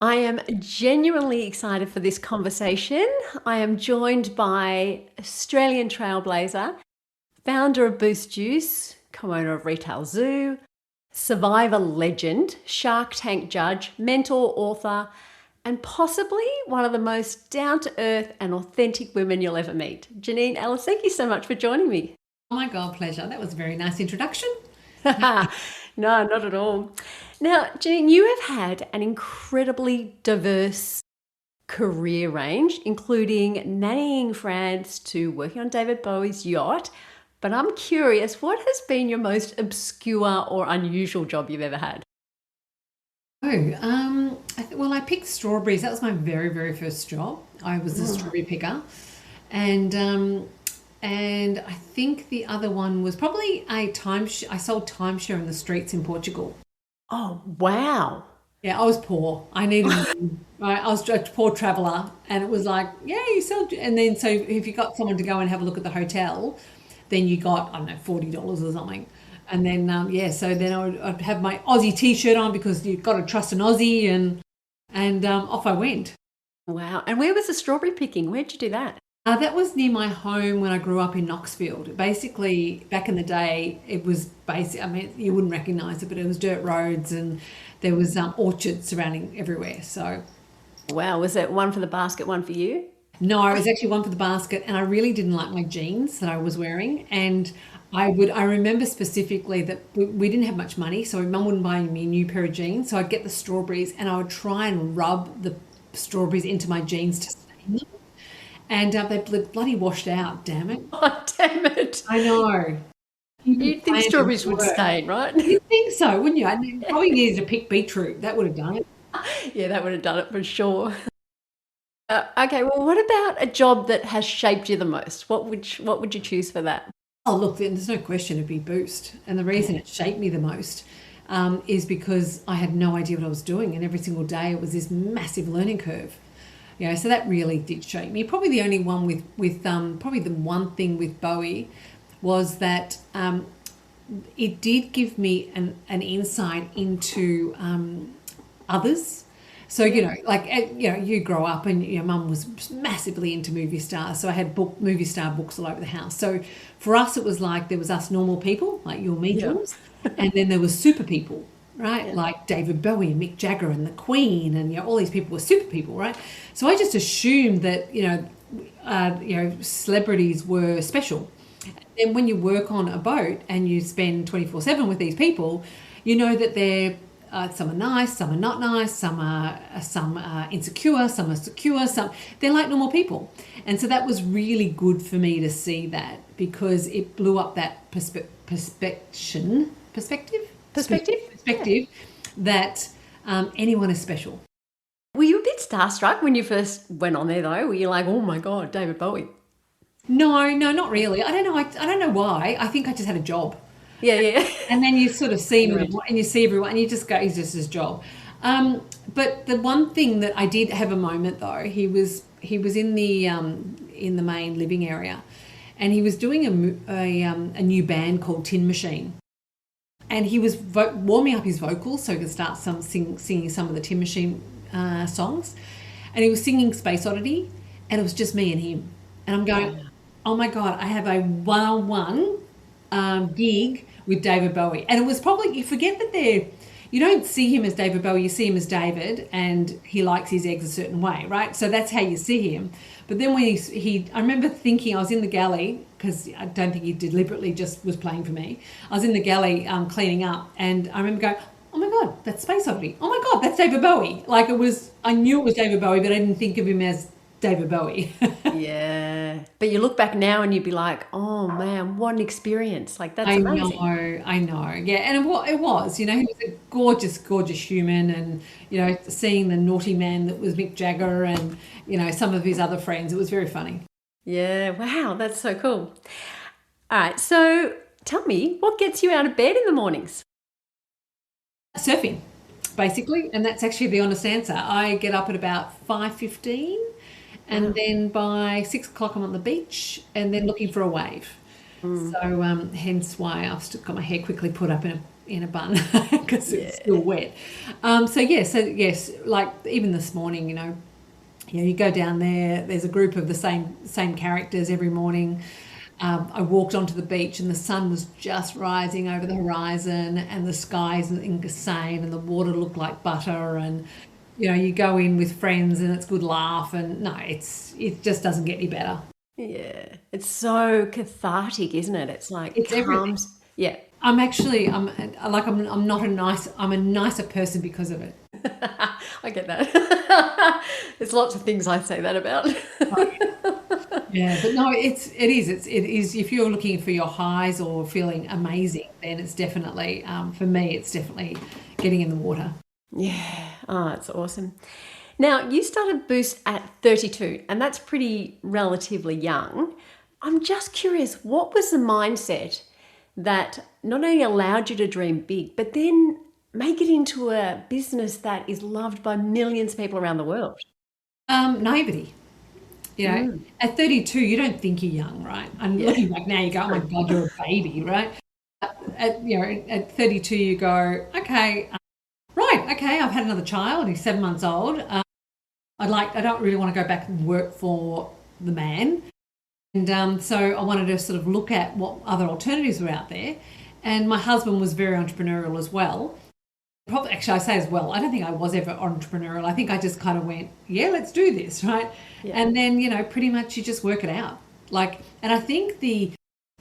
I am genuinely excited for this conversation. I am joined by Australian trailblazer, founder of Boost Juice, co-owner of Retail Zoo, survivor legend, Shark Tank judge, mentor, author, and possibly one of the most down-to-earth and authentic women you'll ever meet. Janine Allis, thank you so much for joining me. Oh my God, pleasure. That was a very nice introduction. No, not at all. Now, Janine, you have had an incredibly diverse career range, including nannying France to working on David Bowie's yacht. But I'm curious, what has been your most obscure or unusual job you've ever had? Well, I picked strawberries. That was my very, very first job. I was a strawberry picker, and I think the other one was probably a I sold timeshare in the streets in Portugal. Oh, wow. Yeah, I was poor. I needed money. Right, I was a poor traveller, and it was like, yeah, you sell. And then so if you got someone to go and have a look at the hotel, then you got, I don't know, $40 or something. And then yeah, so then I'd have my Aussie T-shirt on because you've got to trust an Aussie, and off I went. Wow. And where was the strawberry picking? Where'd you do that? That was near my home when I grew up in Knoxfield. Basically, back in the day, it was basic. I mean, you wouldn't recognise it, but it was dirt roads, and there was orchards surrounding everywhere. So Wow. Was it one for the basket, one for you? no, it was actually one for the basket, and I really didn't like my jeans that I was wearing. And I remember specifically that we didn't have much money, so mum wouldn't buy me a new pair of jeans. So I'd get the strawberries, and I would try and rub the strawberries into my jeans to stain them, and they bloody washed out. Damn it! Oh, damn it. I know. You You'd didn't think plan to strawberries would work. stain, right? You'd think so, wouldn't you? I mean, probably needed to pick beetroot. That would have done it. Yeah, that would have done it for sure. Okay, well, what about a job that has shaped you the most? What would you choose for that? Oh, look, then there's no question it'd be Boost. And the reason it shaped me the most is because I had no idea what I was doing. And every single day it was this massive learning curve. So that really did shape me. Probably the only one probably the one thing with Bowie was that it did give me an insight into others. So, you grow up and your mum was massively into movie stars. So I had movie star books all over the house. So for us, it was like there was us normal people, like you or me, Yeah. Jules, and then there was super people, right? Yeah. Like David Bowie and Mick Jagger and the Queen, and all these people were super people, right? So I just assumed that celebrities were special. And when you work on a boat and you spend 24/7 with these people, you know that they're some are nice, some are not nice, some are insecure, some are secure, some they're like normal people. And so that was really good for me to see that because it blew up that Perspective? Yeah. perspective that anyone is special. Were you a bit starstruck when you first went on there, though? Were you like, oh my God, David Bowie? No, no, not really. I don't know. I don't know why. I think I just had a job. Yeah, yeah. And then you sort of see him Right. and you see everyone and you just go, he's just his job. But the one thing that I did have a moment though, he was in the main living area, and he was doing a new band called Tin Machine, and he was warming up his vocals so he could start singing some of the Tin Machine songs, and he was singing Space Oddity, and it was just me and him, and I'm going, oh my God, I have a one-on-one gig with David Bowie. And it was probably, you forget that you don't see him as David Bowie, you see him as David, and he likes his eggs a certain way, right? So that's how you see him. But then when I remember thinking, I was in the galley, because I don't think he deliberately just was playing for me. I was in the galley cleaning up, and I remember going, oh my God, that's Space Oddity. Oh my God, that's David Bowie. Like I knew it was David Bowie, but I didn't think of him as David Bowie. Yeah. But you look back now and you'd be like, oh man, what an experience. Like, that's I amazing. know, I know. Yeah, and it was, he was a gorgeous, gorgeous human, and, seeing the naughty man that was Mick Jagger and, some of his other friends, it was very funny. Yeah. Wow. That's so cool. All right. So tell me, what gets you out of bed in the mornings? Surfing, basically, and that's actually the honest answer. I get up at about 5:15, and then by 6 o'clock I'm on the beach and then looking for a wave. So hence why I've still got my hair quickly put up in a bun because it's still wet. So yes, like even this morning, you go down there. There's a group of the same characters every morning. I walked onto the beach and the sun was just rising over the horizon, and the sky's insane, and the water looked like butter, and you go in with friends and it's good laugh, and no, it just doesn't get any better. Yeah, it's so cathartic, isn't it? It's like It's calms. everything. Yeah. I'm not a nice. I'm a nicer person because of it. I get that. There's lots of things I say that about. Yeah, but no, it is. If you're looking for your highs or feeling amazing, then it's definitely, for me, it's definitely getting in the water. Yeah. Oh, it's awesome. Now, you started Boost at 32, and that's pretty relatively young. I'm just curious, what was the mindset that not only allowed you to dream big, but then make it into a business that is loved by millions of people around the world? Naivety. At 32, you don't think you're young, right? And looking back now, you go, oh my God, you're a baby, right? At 32, you go, okay, I've had another child. He's 7 months old. I don't really want to go back and work for the man. And so I wanted to sort of look at what other alternatives were out there. And my husband was very entrepreneurial as well. Probably, actually, I say as well, I don't think I was ever entrepreneurial. I think I just kind of went, yeah, let's do this, right? Yeah. And then, pretty much you just work it out. And I think the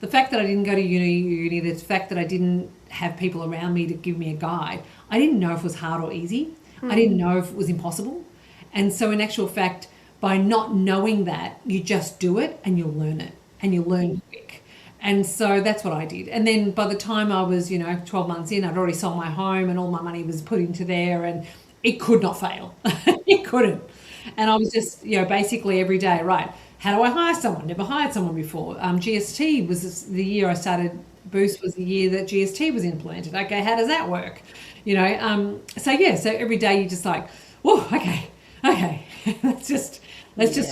fact that I didn't go to uni, the fact that I didn't have people around me to give me a guide, I didn't know if it was hard or easy. I didn't know if it was impossible. And so in actual fact, by not knowing that, you just do it and you'll learn it, and you'll learn quick. And so that's what I did. And then by the time I was, 12 months in, I'd already sold my home and all my money was put into there, and it could not fail. It couldn't. And I was just, basically every day, right, how do I hire someone? Never hired someone before. GST was the year I started Boost, was the year that GST was implemented. Okay, how does that work? So every day you just like, whoa, okay, let's just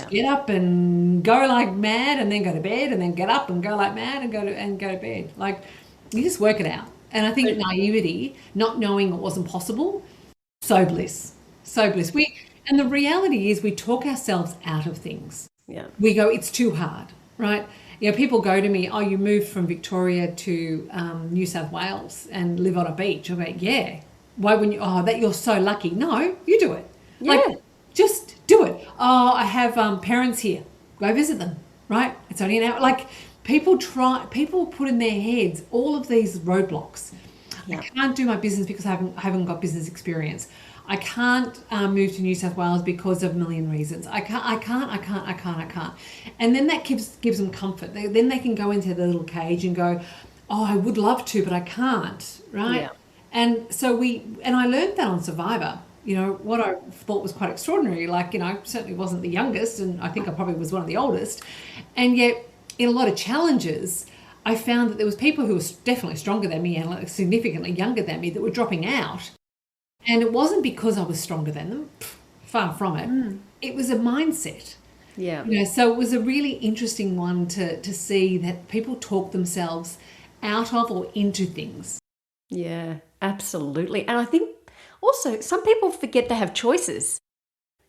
get up and go like mad, and then go to bed, and then get up and go like mad and go to bed. Like, you just work it out. And I think naivety, not knowing it wasn't possible, so bliss. And the reality is we talk ourselves out of things. Yeah. We go, it's too hard, right? People go to me, oh, you moved from Victoria to New South Wales and live on a beach. I go, yeah. Why wouldn't you? Oh, that you're so lucky. No, you do it. Yeah. Just do it. Oh, I have parents here. Go visit them, right? It's only an hour. Like, people put in their heads all of these roadblocks. Yeah. I can't do my business because I haven't got business experience. I can't move to New South Wales because of a million reasons. I can't. And then that gives them comfort. Then they can go into their little cage and go, oh, I would love to, but I can't, right? Yeah. And so I learned that on Survivor. What I thought was quite extraordinary, I certainly wasn't the youngest, and I think I probably was one of the oldest. And yet, in a lot of challenges, I found that there was people who were definitely stronger than me and significantly younger than me that were dropping out. And it wasn't because I was stronger than them, far from it. It was a mindset. Yeah. So it was a really interesting one to see that people talk themselves out of or into things. Yeah, absolutely. And I think also some people forget they have choices.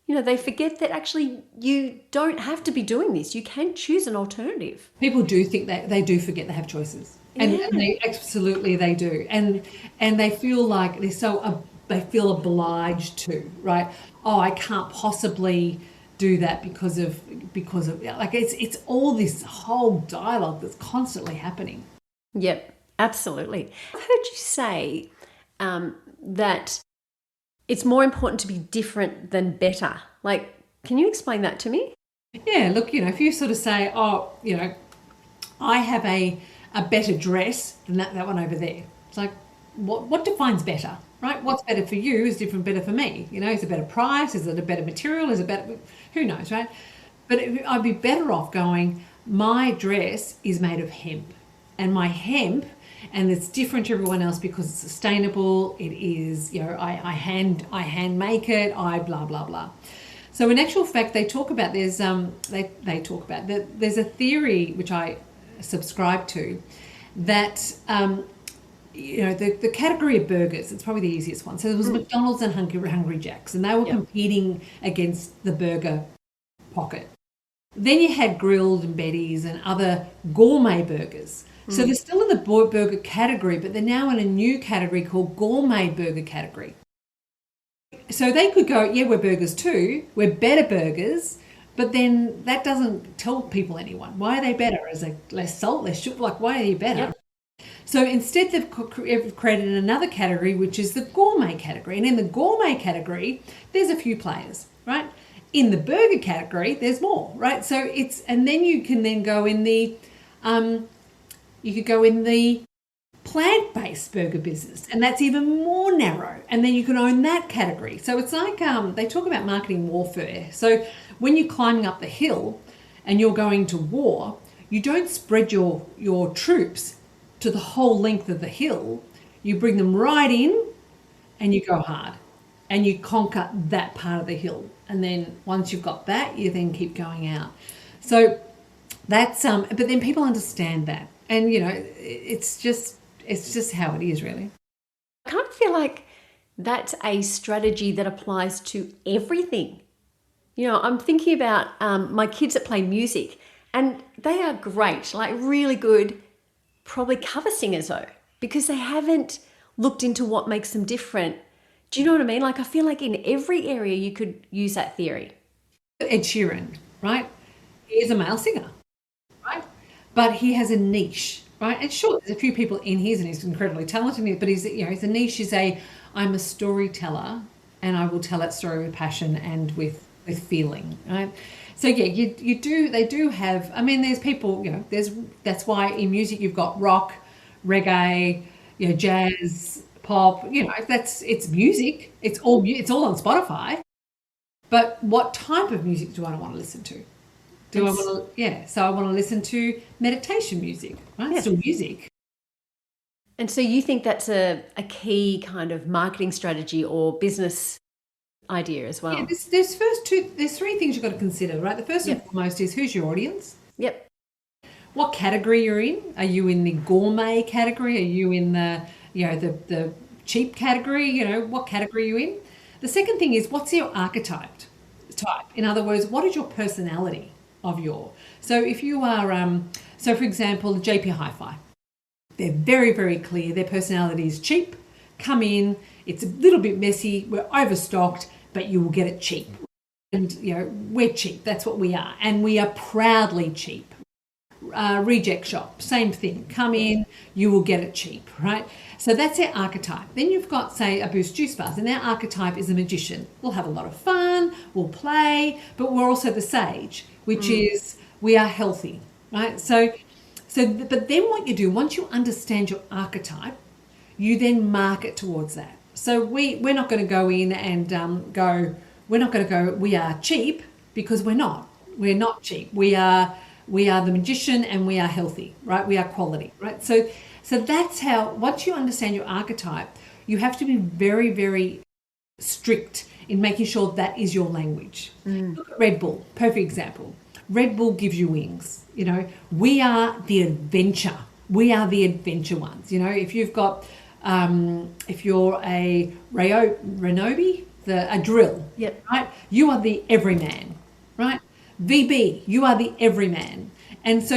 They forget that actually you don't have to be doing this. You can choose an alternative. People do think that they do forget they have choices. And they absolutely, they do. And they feel like they feel obliged to, right? Oh, I can't possibly do that because of it's all this whole dialogue that's constantly happening. Yep, absolutely. I've heard you say that it's more important to be different than better. Like, can you explain that to me? Yeah, look, if you sort of say, oh, I have a better dress than that one over there. It's like, what defines better, right? What's better for you is better for me. Is it a better price? Is it a better material? Is it better? Who knows, right? But I'd be better off going, my dress is made of hemp, and my hemp, and it's different to everyone else because it's sustainable. It is, I hand make it. I blah blah blah. So in actual fact, they talk about there's a theory which I subscribe to that the category of burgers, it's probably the easiest one. So there was McDonald's and Hungry Jack's, and they were competing against the burger pocket. Then you had grilled and Betty's and other gourmet burgers. So they're still in the burger category, but they're now in a new category called gourmet burger category. So they could go, yeah, we're burgers too. We're better burgers. But then that doesn't tell people anyone. Why are they better? Is it less salt, less sugar? Like, why are you better? Yep. So instead they've created another category, which is the gourmet category. And in the gourmet category, there's a few players, right? In the burger category, there's more, right? So and then you can then go in the, you could go in the plant-based burger business, and that's even more narrow. And then you can own that category. So it's like, they talk about marketing warfare. So when you're climbing up the hill and you're going to war, you don't spread your troops to the whole length of the hill. You bring them right in and you go hard and you conquer that part of the hill. And then once you've got that, you then keep going out. So that's, but then people understand that. And, it's just how it is, really. I kind of feel like that's a strategy that applies to everything. I'm thinking about my kids that play music, and they are great, like really good, probably cover singers though, because they haven't looked into what makes them different. Do you know what I mean? Like, I feel like in every area you could use that theory. Ed Sheeran, right? He is a male singer, right? But he has a niche, right? And sure, there's a few people in his, and he's incredibly talented, but his a niche is I'm a storyteller, and I will tell that story with passion and with feeling, right? So yeah, they do have, there's people, that's why in music you've got rock, reggae, jazz, pop, it's music. It's all on Spotify. But what type of music do I want to listen to? So I want to listen to meditation music, right? It's still music. And so you think that's a key kind of marketing strategy or business idea as well? Yeah, there's three things you've got to consider, right? The first and foremost is, who's your audience? Yep. What category you're in? Are you in the gourmet category? Are you in the the cheap category? What category are you in? The second thing is, what's your archetype type? In other words, what is your personality of your? So if you are, so for example, JP Hi-Fi, they're very, very clear. Their personality is cheap. Come in. It's a little bit messy. We're overstocked, but you will get it cheap. And, we're cheap. That's what we are. And we are proudly cheap. Reject shop, same thing. Come in, you will get it cheap, right? So that's our archetype. Then you've got, say, a Boost Juice Bars, and our archetype is a magician. We'll have a lot of fun, we'll play, but we're also the sage, which is we are healthy, right? So, but then what you do, once you understand your archetype, you then market towards that. So we're not going to go in and we are cheap, because we're not. We're not cheap. We are the magician, and we are healthy, right? We are quality, right? So that's how, once you understand your archetype, you have to be very, very strict in making sure that is your language. Look at Red Bull, perfect example. Red Bull gives you wings. We are the adventure. We are the adventure ones. If you've got, if you're a Renobi, a drill, right? You are the everyman, right? VB, you are the everyman. And so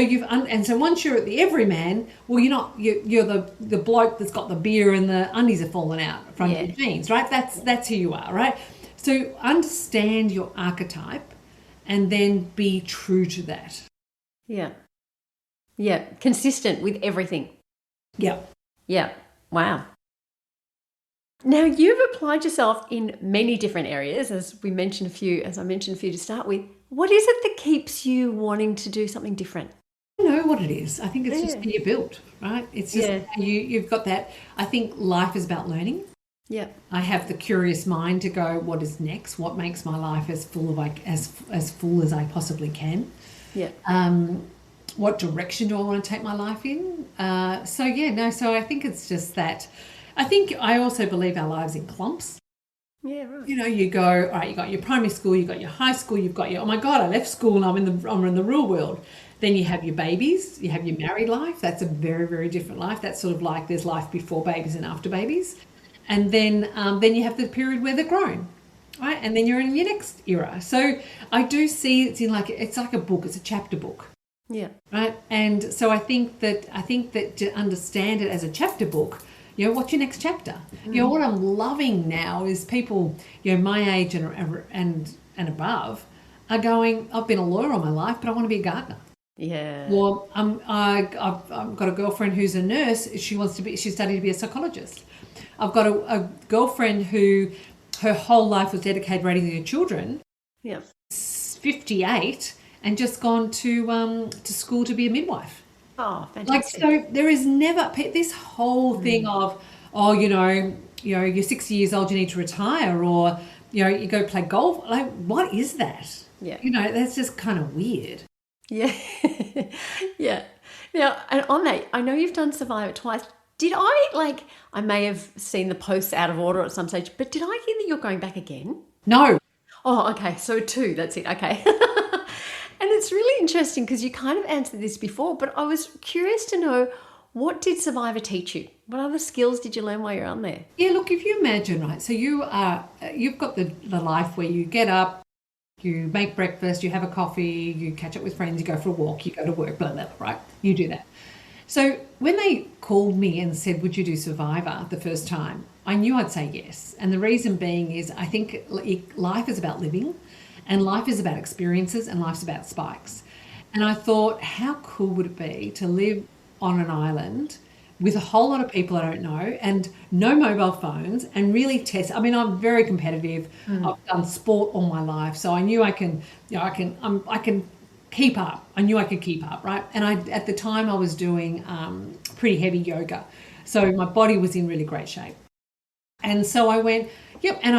so once you're at the everyman, well, you're the bloke that's got the beer and the undies are falling out from your jeans, right? That's who you are, right? So understand your archetype and then be true to that. Yeah. Yeah. Consistent with everything. Yeah. Yeah. Wow. Now, you've applied yourself in many different areas, as I mentioned a few to start with. What is it that keeps you wanting to do something different? I know what it is. I think it's just how you're built, right? It's just you've got that. I think life is about learning. Yeah. I have the curious mind to go, what is next? What makes my life as full as I possibly can? Yeah. What direction do I want to take my life in? So I think it's just that. I also believe our lives in clumps. Yeah, right. You go, all right, you got your primary school, you got your high school, you've got your, oh my God, I left school and I'm in the real world. Then you have your babies, you have your married life. That's a very, very different life. That's sort of like there's life before babies and after babies. And then you have the period where they're grown, right? And then you're in your next era. So I do see it's like a book. It's a chapter book. Yeah. Right. And so I think that to understand it as a chapter book, what's your next chapter? What I'm loving now is people, my age and above are going, I've been a lawyer all my life, but I want to be a gardener. Yeah. Well, I've got a girlfriend who's a nurse. She's studying to be a psychologist. I've got a girlfriend who her whole life was dedicated raising her children. Yeah. 58 and just gone to school to be a midwife. Oh, fantastic. So there is never this whole thing of, you're 60 years old, you need to retire, or, you go play golf. Like, what is that? Yeah. That's just kind of weird. Yeah. Yeah. Now, and on that, I know you've done Survivor twice. Did I may have seen the posts out of order at some stage, but did I hear that you're going back again? No. Oh, okay. So 2, that's it. Okay. And it's really interesting because you kind of answered this before, but I was curious to know, what did Survivor teach you? What other skills did you learn while you're on there? Yeah, look, if you imagine, right, so you've got the life where you get up, you make breakfast, you have a coffee, you catch up with friends, you go for a walk, you go to work, blah, blah, blah, right? You do that. So when they called me and said, would you do Survivor the first time, I knew I'd say yes. And the reason being is I think life is about living, and life is about experiences, and life's about spikes. And I thought, how cool would it be to live on an island with a whole lot of people I don't know and no mobile phones, and really test. I mean, I'm very competitive. I've done sport all my life, so I knew I can keep up. I knew I could keep up, right? And at the time I was doing pretty heavy yoga, so my body was in really great shape. And so I went, yep. And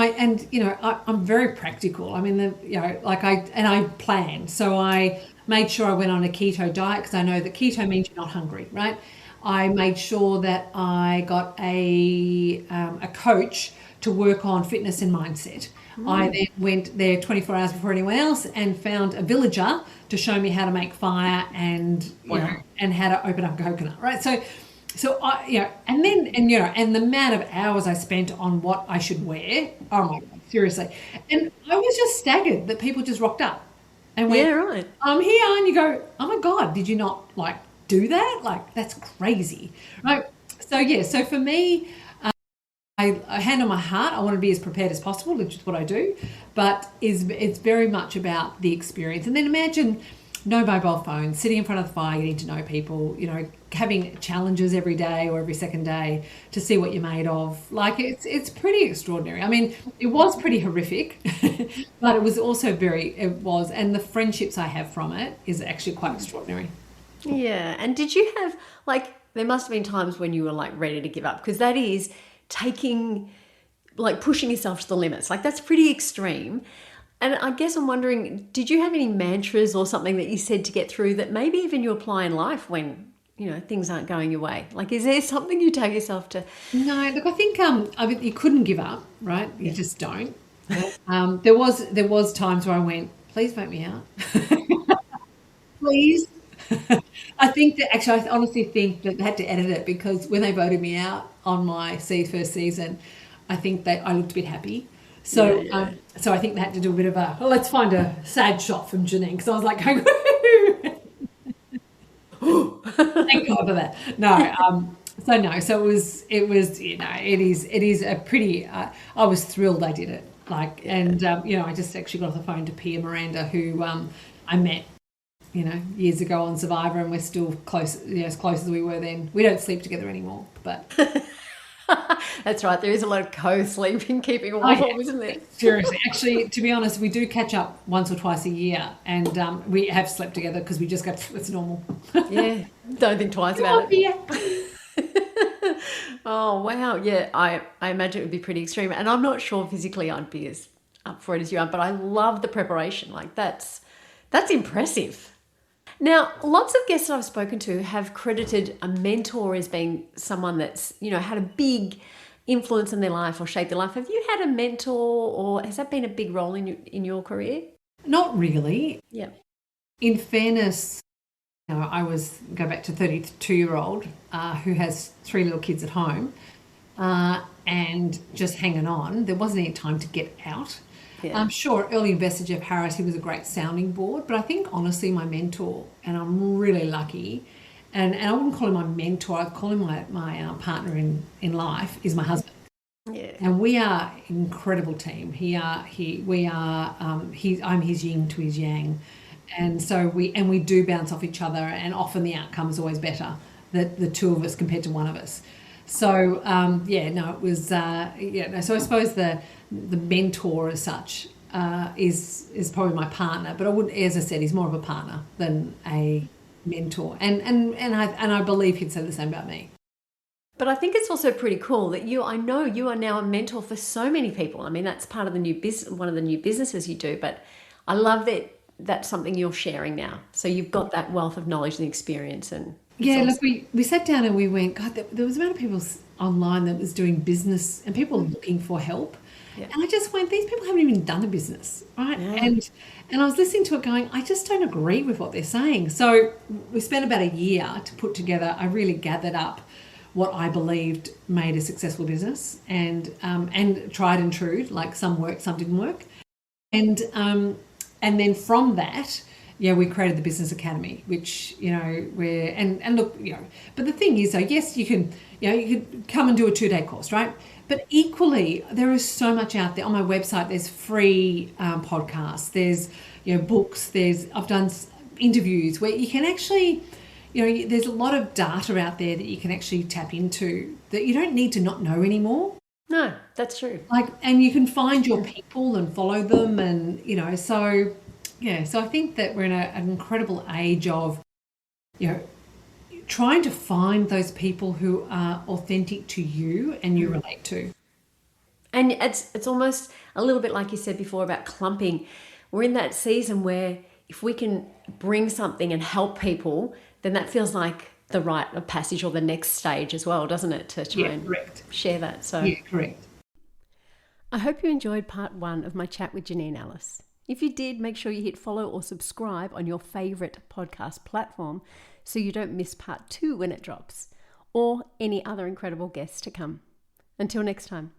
I'm very practical. I mean, I planned. So I made sure I went on a keto diet, because I know that keto means you're not hungry, right? I made sure that I got a coach to work on fitness and mindset. I then went there 24 hours before anyone else and found a villager to show me how to make fire and and how to open up a coconut, right? So I, and the amount of hours I spent on what I should wear. Oh my God, seriously. And I was just staggered that people just rocked up and went, yeah, right. I'm here. And you go, oh my God, did you not do that? That's crazy, right? So for me, I hand on my heart, I want to be as prepared as possible, which is what I do, but it's very much about the experience. And then imagine no mobile phone, sitting in front of the fire, getting to know people, having challenges every day or every second day to see what you're made of. It's pretty extraordinary. I mean, it was pretty horrific, but it was also and the friendships I have from it is actually quite extraordinary. Yeah. And did you have, there must have been times when you were ready to give up, because that is taking, pushing yourself to the limits. That's pretty extreme. And I guess I'm wondering, did you have any mantras or something that you said to get through that maybe even you apply in life when, things aren't going your way? Is there something you tell yourself to? No, look, I think you couldn't give up, right? You just don't. There was times where I went, please vote me out. Please. I honestly think that they had to edit it, because when they voted me out on my first season, I think that I looked a bit happy. So so I think they had to do a bit of let's find a sad shot from Janine, because I was like going, thank God for that. No, so it is a pretty, I was thrilled I did it. I just actually got off the phone to Pia Miranda, who I met, years ago on Survivor, and we're still close, as close as we were then. We don't sleep together anymore, but that's right. There is a lot of co-sleeping, keeping warm, isn't there? Seriously. Actually, to be honest, we do catch up once or twice a year, and we have slept together because we just go, it's normal. Yeah. Don't think twice about it. Oh, wow. Yeah, I imagine it would be pretty extreme. And I'm not sure physically I'd be as up for it as you are, but I love the preparation. That's impressive. Now, lots of guests that I've spoken to have credited a mentor as being someone that's, had a big influence in their life or shaped their life. Have you had a mentor, or has that been a big role in your career? Not really. Yeah. In fairness, Now, go back to 32-year-old who has 3 little kids at home and just hanging on. There wasn't any time to get out. Yeah. I'm sure early investor Jeff Harris, he was a great sounding board, but I think honestly my mentor, and I'm really lucky, and I wouldn't call him my mentor, I'd call him my partner in life, is my husband. Yeah. And we are an incredible team. I'm his yin to his yang. And so we do bounce off each other, and often the outcome is always better, the two of us compared to one of us. So it was So I suppose the mentor as such is probably my partner, but I wouldn't, as I said, he's more of a partner than a mentor, and I believe he'd say the same about me. But I think it's also pretty cool that I know you are now a mentor for so many people. I mean, that's part of the new business, one of the new businesses you do, but I love that that's something you're sharing now. So you've got that wealth of knowledge and experience. And yeah, look, we sat down and we went, God, there was a amount of people online that was doing business and people looking for help. Yeah. And I just went, these people haven't even done a business, right? Yeah. And I was listening to it going, I just don't agree with what they're saying. So we spent about a year to put together, I really gathered up what I believed made a successful business, and tried and true, like some worked, some didn't work. And then from that, we created the Business Academy, which, look, but the thing is though, yes, you could come and do a 2-day course, right? But equally, there is so much out there. On my website, there's free podcasts, there's, books, I've done interviews where you can actually, there's a lot of data out there that you can actually tap into that you don't need to not know anymore. No, that's true. And you can find your people and follow them, and so I think that we're in an incredible age of trying to find those people who are authentic to you and you relate to. And it's almost a little bit like you said before about clumping. We're in that season where if we can bring something and help people, then that feels like the rite of passage or the next stage as well, doesn't it? To try and share that. So yeah, correct. I hope you enjoyed part 1 of my chat with Janine Allis. If you did, make sure you hit follow or subscribe on your favourite podcast platform so you don't miss part 2 when it drops, or any other incredible guests to come. Until next time.